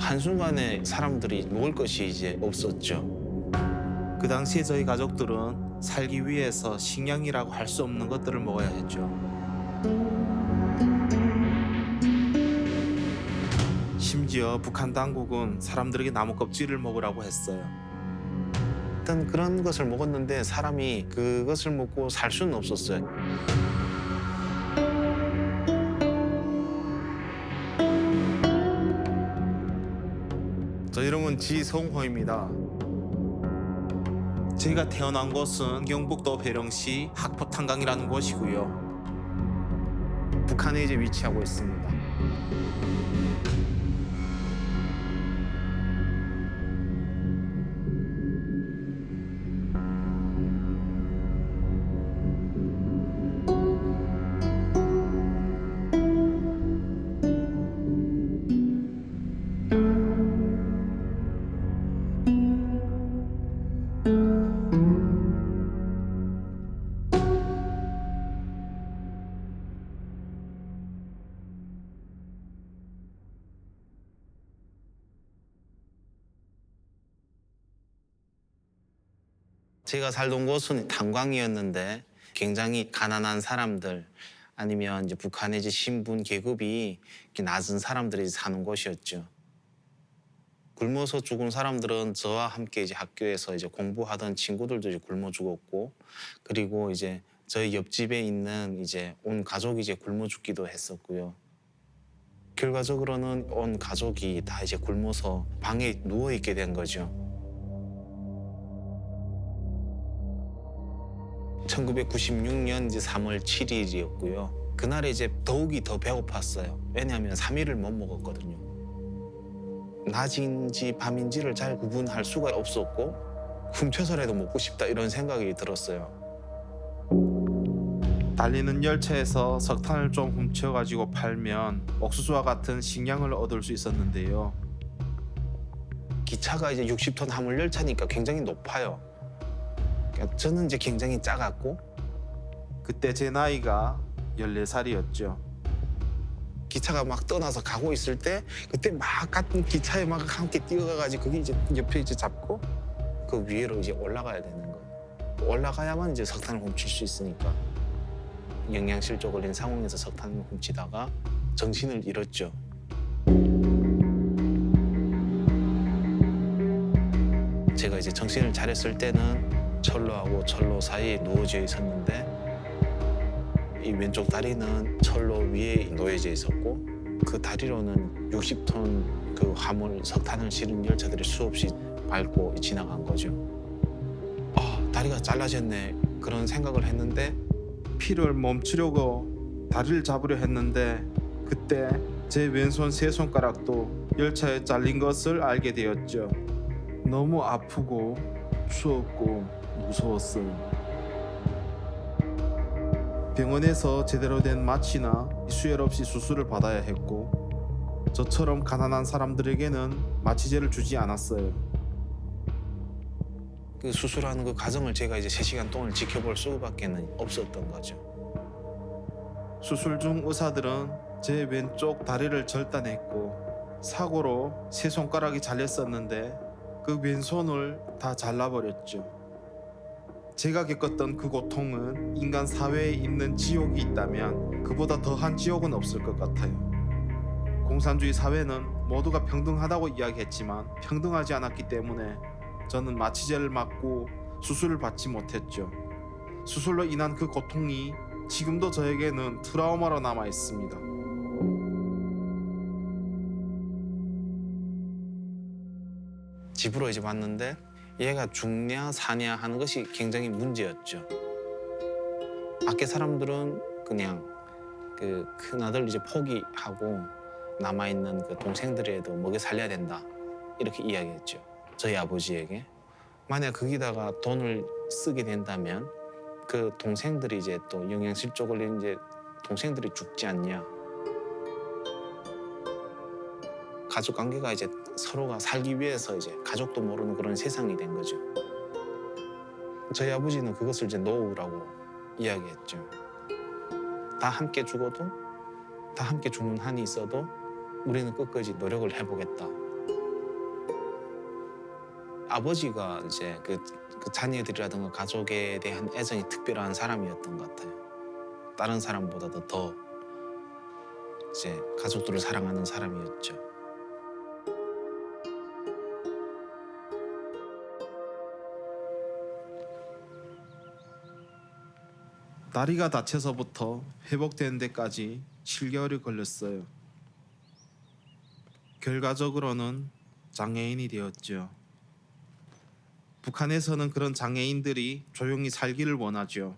한순간에 사람들이 먹을 것이 이제 없었죠. 그 당시에 저희 가족들은 살기 위해서 식량이라고 할 수 없는 것들을 먹어야 했죠. 심지어 북한 당국은 사람들에게 나무 껍질을 먹으라고 했어요. 일단 그런 것을 먹었는데 사람이 그것을 먹고 살 수는 없었어요. 저 이름은 지성호입니다. 제가 태어난 곳은 경북도 배령시 학포탄강이라는 곳이고요. 북한에 이제 위치하고 있습니다. 제가 살던 곳은 탄광이었는데 굉장히 가난한 사람들 아니면 이제 북한의 이제 신분 계급이 이렇게 낮은 사람들이 사는 곳이었죠. 굶어서 죽은 사람들은 저와 함께 이제 학교에서 이제 공부하던 친구들도 이제 굶어 죽었고, 그리고 이제 저희 옆집에 있는 이제 온 가족이 이제 굶어 죽기도 했었고요. 결과적으로는 온 가족이 다 이제 굶어서 방에 누워 있게 된 거죠. 1996년 이제 3월 7일이었고요. 그날에 이제 더욱이 더 배고팠어요. 왜냐하면 3일을 못 먹었거든요. 낮인지 밤인지를 잘 구분할 수가 없었고 훔쳐서라도 먹고 싶다 이런 생각이 들었어요. 달리는 열차에서 석탄을 좀 훔쳐가지고 팔면 옥수수와 같은 식량을 얻을 수 있었는데요. 기차가 이제 60톤 화물 열차니까 굉장히 높아요. 그러니까 저는 이제 굉장히 작았고 그때 제 나이가 14살이었죠. 기차가 막 떠나서 가고 있을 때 그때 막 같은 기차에 막 함께 뛰어가가지고 거기 이제 옆에 이제 잡고 그 위로 이제 올라가야 되는 거예요. 올라가야만 이제 석탄을 훔칠 수 있으니까. 영양실조 걸린 상황에서 석탄을 훔치다가 정신을 잃었죠. 제가 이제 정신을 차렸을 때는 철로하고 철로 사이에 누워져 있었는데 이 왼쪽 다리는 철로 위에 놓여져 있었고 그 다리로는 60톤 그 화물 석탄을 실은 열차들이 수없이 밟고 지나간 거죠. 아, 다리가 잘라졌네 그런 생각을 했는데 피를 멈추려고 다리를 잡으려 했는데 그때 제 왼손 세 손가락도 열차에 잘린 것을 알게 되었죠. 너무 아프고 추웠고 무서웠어요. 병원에서 제대로 된 마취나 수혈 없이 수술을 받아야 했고 저처럼 가난한 사람들에게는 마취제를 주지 않았어요. 그 수술하는 그 과정을 제가 이제 3시간 동안 지켜볼 수밖에는 없었던 거죠. 수술 중 의사들은 제 왼쪽 다리를 절단했고 사고로 세 손가락이 잘렸었는데 그 왼손을 다 잘라버렸죠. 제가 겪었던 그 고통은 인간 사회에 있는 지옥이 있다면 그보다 더한 지옥은 없을 것 같아요. 공산주의 사회는 모두가 평등하다고 이야기했지만 평등하지 않았기 때문에 저는 마취제를 맞고 수술을 받지 못했죠. 수술로 인한 그 고통이 지금도 저에게는 트라우마로 남아 있습니다. 집으로 이제 왔는데 얘가 죽냐 사냐 하는 것이 굉장히 문제였죠. 밖에 사람들은 그냥 그 큰아들 이제 포기하고 남아있는 그 동생들에도 먹여 살려야 된다 이렇게 이야기했죠. 저희 아버지에게. 만약 거기다가 돈을 쓰게 된다면 그 동생들이 이제 또 영양실조 걸린 이제 동생들이 죽지 않냐. 가족 관계가 이제 서로가 살기 위해서 이제 가족도 모르는 그런 세상이 된 거죠. 저희 아버지는 그것을 이제 노후라고 이야기했죠. 다 함께 죽어도 다 함께 죽는 한이 있어도 우리는 끝까지 노력을 해보겠다. 아버지가 이제 그 자녀들이라든가 가족에 대한 애정이 특별한 사람이었던 것 같아요. 다른 사람보다도 더 이제 가족들을 사랑하는 사람이었죠. 다리가 다쳐서부터 회복되는 데까지 7개월이 걸렸어요. 결과적으로는 장애인이 되었죠. 북한에서는 그런 장애인들이 조용히 살기를 원하죠.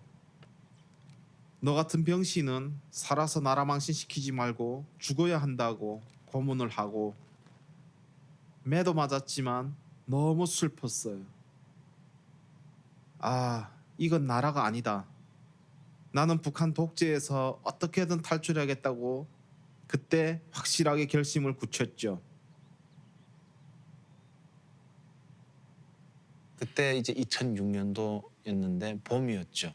너 같은 병신은 살아서 나라 망신시키지 말고 죽어야 한다고 고문을 하고, 매도 맞았지만 너무 슬펐어요. 아, 이건 나라가 아니다. 나는 북한 독재에서 어떻게든 탈출해야겠다고 그때 확실하게 결심을 굳혔죠. 그때 이제 2006년도였는데 봄이었죠.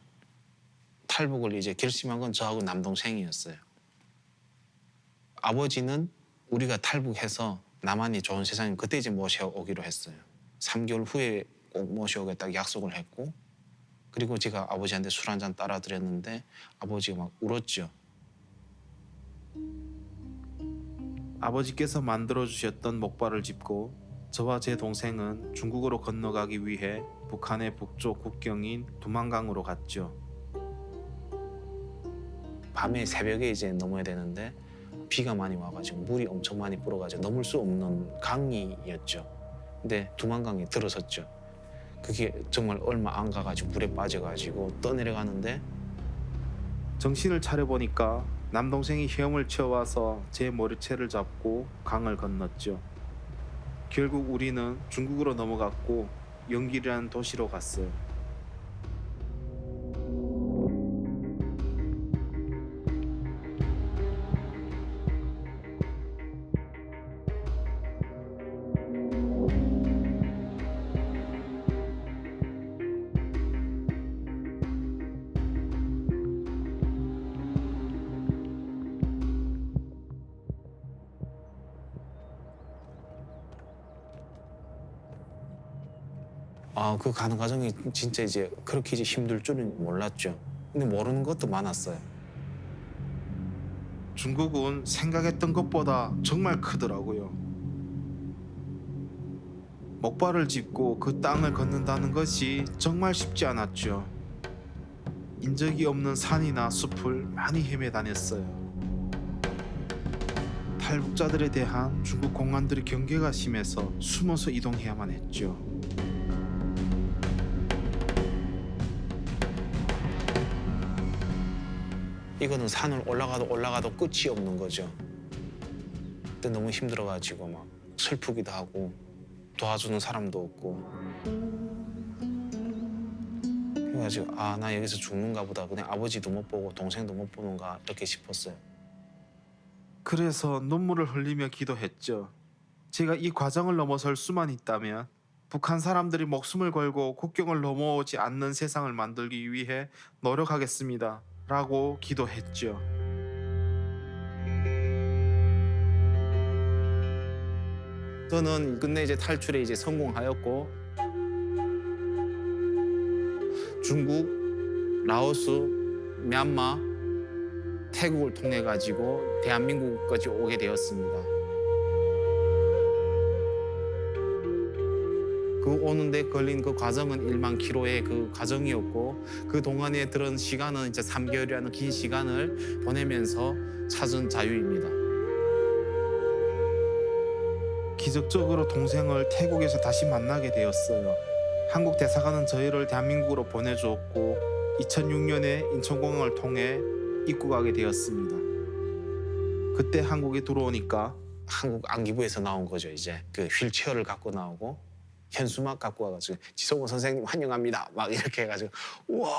탈북을 이제 결심한 건 저하고 남동생이었어요. 아버지는 우리가 탈북해서 나만이 좋은 세상에 그때 이제 모셔오기로 했어요. 3개월 후에 꼭 모셔오겠다고 약속을 했고, 그리고 제가 아버지한테 술 한 잔 따라 드렸는데 아버지가 막 울었죠. 아버지께서 만들어주셨던 목발을 짚고 저와 제 동생은 중국으로 건너가기 위해 북한의 북쪽 국경인 두만강으로 갔죠. 밤에 새벽에 이제 넘어야 되는데 비가 많이 와가지고 물이 엄청 많이 불어가지고 넘을 수 없는 강이었죠. 근데 두만강이 들어섰죠. 그게 정말 얼마 안 가가지고 물에 빠져가지고 떠내려가는데 정신을 차려보니까 남동생이 헤엄을 치어와서 제 머리채를 잡고 강을 건넜죠. 결국 우리는 중국으로 넘어갔고 영길이라는 도시로 갔어요. 그 가는 과정이 진짜 이제 그렇게 이제 힘들 줄은 몰랐죠. 근데 모르는 것도 많았어요. 중국은 생각했던 것보다 정말 크더라고요. 목발을 짚고 그 땅을 걷는다는 것이 정말 쉽지 않았죠. 인적이 없는 산이나 숲을 많이 헤매 다녔어요. 탈북자들에 대한 중국 공안들의 경계가 심해서 숨어서 이동해야만 했죠. 이거는 산을 올라가도 끝이 없는 거죠. 그때 너무 힘들어가지고 막 슬프기도 하고 도와주는 사람도 없고 그래가지고 나 여기서 죽는가 보다. 그냥 아버지도 못 보고 동생도 못 보는가 이렇게 싶었어요. 그래서 눈물을 흘리며 기도했죠. 제가 이 과정을 넘어설 수만 있다면 북한 사람들이 목숨을 걸고 국경을 넘어오지 않는 세상을 만들기 위해 노력하겠습니다. 라고 기도했죠. 저는 끝내 이제 탈출에 이제 성공하였고 중국, 라오스, 미얀마, 태국을 통해 가지고 대한민국까지 오게 되었습니다. 그 오는데 걸린 그 과정은 1만 킬로의 그 과정이었고 그 동안에 들은 시간은 이제 3개월이라는 긴 시간을 보내면서 찾은 자유입니다. 기적적으로 동생을 태국에서 다시 만나게 되었어요. 한국 대사관은 저희를 대한민국으로 보내주었고 2006년에 인천공항을 통해 입국하게 되었습니다. 그때 한국에 들어오니까 한국 안기부에서 나온 거죠. 이제 그 휠체어를 갖고 나오고 현수막 갖고 와가지고 지성호 선생님 환영합니다. 막 이렇게 해가지고 우와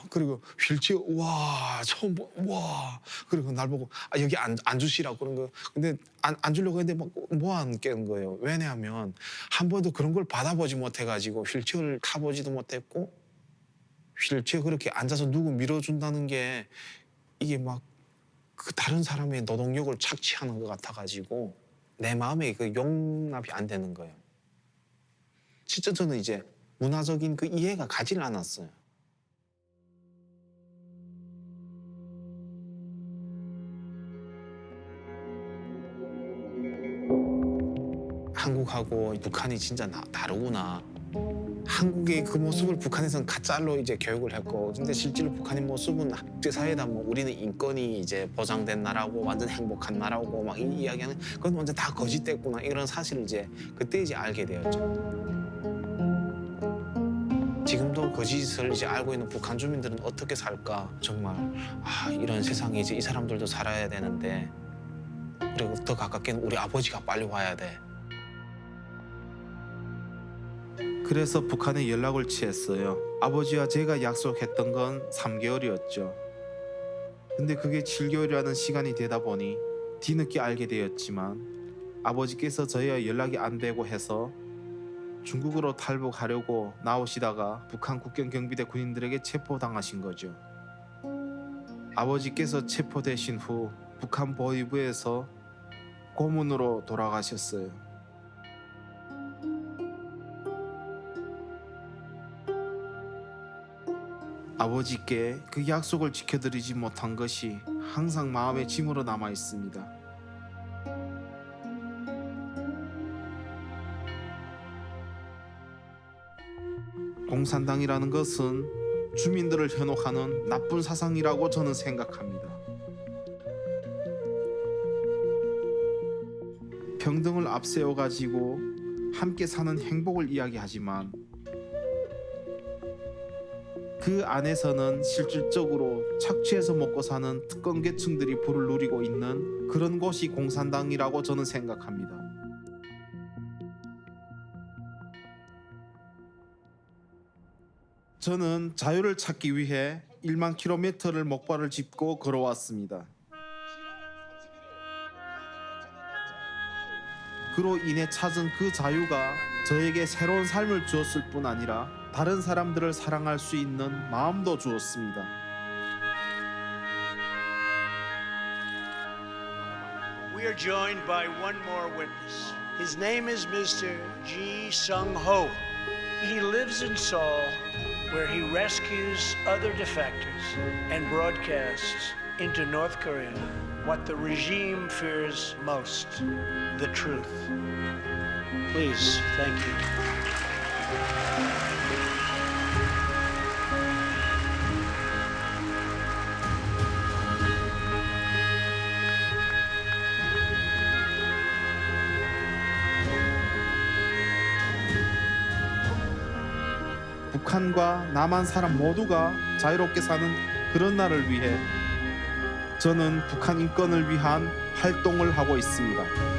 그리고 휠체어 우와 처음 우와 그리고 날 보고 여기 앉으시라고 그런 거. 근데 안 주려고 했는데 막 뭐 안 깨는 거예요. 왜냐하면 한 번도 그런 걸 받아보지 못해가지고 휠체어를 타보지도 못했고 휠체어 그렇게 앉아서 누구 밀어준다는 게 이게 막 그 다른 사람의 노동력을 착취하는 것 같아가지고 내 마음에 그 용납이 안 되는 거예요. 진짜 저는 이제 문화적인 그 이해가 가지를 않았어요. 한국하고 북한이 진짜 다르구나. 한국의 그 모습을 북한에서는 가짜로 이제 교육을 했고, 근데 실제로 북한의 모습은 국제사회다 뭐 우리는 인권이 이제 보장된 나라고 완전 행복한 나라고 막 이 이야기하는 그건 완전 다 거짓됐구나 이런 사실을 이제 그때 이제 알게 되었죠. 지금도 거짓을 이제 알고 있는 북한 주민들은 어떻게 살까 정말 이런 세상에 이제 이 사람들도 살아야 되는데 그리고 더 가깝게는 우리 아버지가 빨리 와야 돼. 그래서 북한에 연락을 취했어요. 아버지와 제가 약속했던 건 3개월이었죠. 근데 그게 7개월이라는 시간이 되다 보니 뒤늦게 알게 되었지만 아버지께서 저희와 연락이 안 되고 해서 중국으로 탈북하려고 나오시다가 북한 국경 경비대 군인들에게 체포당하신 거죠. 아버지께서 체포되신 후 북한 보위부에서 고문으로 돌아가셨어요. 아버지께 그 약속을 지켜드리지 못한 것이 항상 마음의 짐으로 남아 있습니다. 공산당이라는 것은 주민들을 현혹하는 나쁜 사상이라고 저는 생각합니다. 평등을 앞세워 가지고 함께 사는 행복을 이야기하지만 그 안에서는 실질적으로 착취해서 먹고 사는 특권 계층들이 부를 누리고 있는 그런 곳이 공산당이라고 저는 생각합니다. 저는 자유를 찾기 위해 1만 킬로미터를 목발을 짚고 걸어왔습니다. 그로 인해 찾은 그 자유가 저에게 새로운 삶을 주었을 뿐 아니라 다른 사람들을 사랑할 수 있는 마음도 주었습니다. We are joined by one more witness. His name is Mr. Ji Sung-ho. He lives in Seoul, where he rescues other defectors and broadcasts into North Korea what the regime fears most, the truth. Please, thank you. 북한과 남한 사람 모두가 자유롭게 사는 그런 날을 위해 저는 북한 인권을 위한 활동을 하고 있습니다.